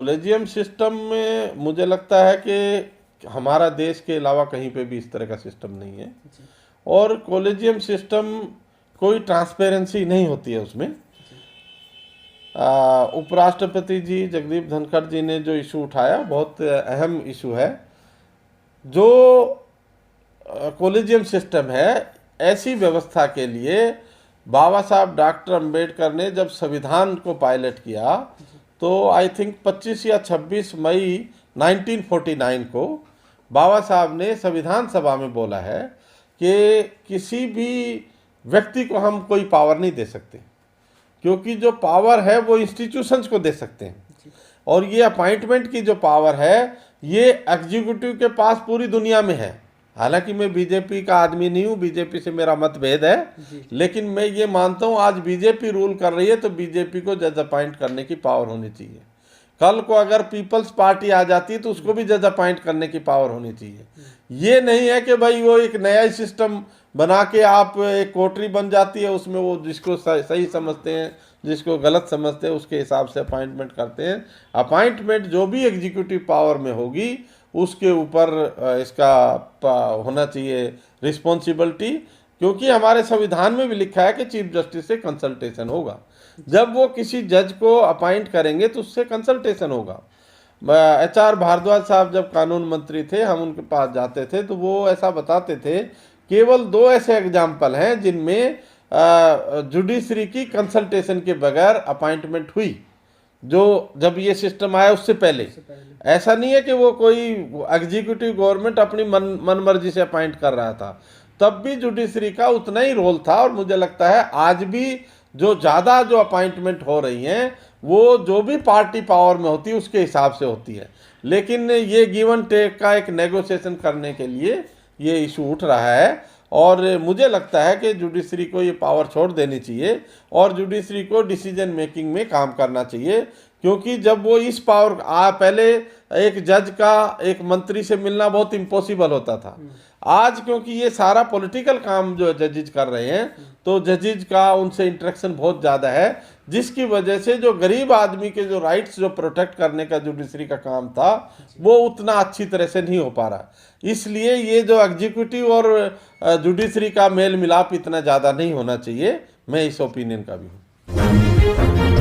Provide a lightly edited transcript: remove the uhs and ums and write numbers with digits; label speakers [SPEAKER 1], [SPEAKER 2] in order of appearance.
[SPEAKER 1] Collegium system में मुझे लगता है कि हमारा देश के अलावा कहीं पे भी इस तरह का सिस्टम नहीं है। और कॉलेजियम सिस्टम कोई ट्रांसपेरेंसी नहीं होती है उसमें। उपराष्ट्रपति जी जगदीप धनखड़ जी ने जो इशू उठाया बहुत अहम इशू है। जो कॉलेजियम सिस्टम है, ऐसी व्यवस्था के लिए बाबा साहब डॉक्टर अंबेडकर ने जब संविधान को पायलट किया तो आई थिंक 25 या 26 मई 1949 को बाबा साहब ने संविधान सभा में बोला है कि किसी भी व्यक्ति को हम कोई पावर नहीं दे सकते, क्योंकि जो पावर है वो इंस्टीट्यूशंस को दे सकते हैं। और ये अपॉइंटमेंट की जो पावर है ये एग्जीक्यूटिव के पास पूरी दुनिया में है। हालांकि मैं बीजेपी का आदमी नहीं हूँ, बीजेपी से मेरा मतभेद है, लेकिन मैं ये मानता हूँ आज बीजेपी रूल कर रही है तो बीजेपी को जज अपॉइंट करने की पावर होनी चाहिए। कल को अगर पीपल्स पार्टी आ जाती है तो उसको भी जज अपॉइंट करने की पावर होनी चाहिए। ये नहीं है कि भाई वो एक नया सिस्टम बना के आप एक कोटरी बन जाती है, उसमें वो जिसको सही समझते हैं जिसको गलत समझते हैं उसके हिसाब से अपॉइंटमेंट करते हैं। अपॉइंटमेंट जो भी एग्जीक्यूटिव पावर में होगी उसके ऊपर इसका होना चाहिए रिस्पॉन्सिबिलिटी, क्योंकि हमारे संविधान में भी लिखा है कि चीफ जस्टिस से कंसल्टेशन होगा। जब वो किसी जज को अपॉइंट करेंगे तो उससे कंसल्टेशन होगा। HR भारद्वाज साहब जब कानून मंत्री थे, हम उनके पास जाते थे तो वो ऐसा बताते थे केवल 2 ऐसे एग्जाम्पल हैं जिनमें जुडिशरी की कंसल्टेशन के बगैर अपॉइंटमेंट हुई, जो जब ये सिस्टम आया उससे पहले। ऐसा नहीं है कि वो कोई एग्जीक्यूटिव गवर्नमेंट अपनी मन मर्जी से अपॉइंट कर रहा था, तब भी जुडिशरी का उतना ही रोल था। और मुझे लगता है आज भी जो ज़्यादा जो अपॉइंटमेंट हो रही हैं वो जो भी पार्टी पावर में होती है उसके हिसाब से होती है। लेकिन ये गिव एंड टेक का एक नेगोशिएशन करने के लिए ये इशू उठ रहा है और मुझे लगता है कि जुडिशरी को ये पावर छोड़ देनी चाहिए और जुडिशरी को डिसीजन मेकिंग में काम करना चाहिए। क्योंकि जब वो इस पावर पहले एक जज का एक मंत्री से मिलना बहुत इम्पॉसिबल होता था। आज क्योंकि ये सारा पॉलिटिकल काम जो जजेज कर रहे हैं तो जजेज का उनसे इंटरेक्शन बहुत ज़्यादा है, जिसकी वजह से जो गरीब आदमी के जो राइट्स जो प्रोटेक्ट करने का जुडिशरी का काम था वो उतना अच्छी तरह से नहीं हो पा रहा। इसलिए ये जो एग्जीक्यूटिव और जुडिशरी का मेल मिलाप इतना ज़्यादा नहीं होना चाहिए। मैं इस ओपिनियन का भी हूँ।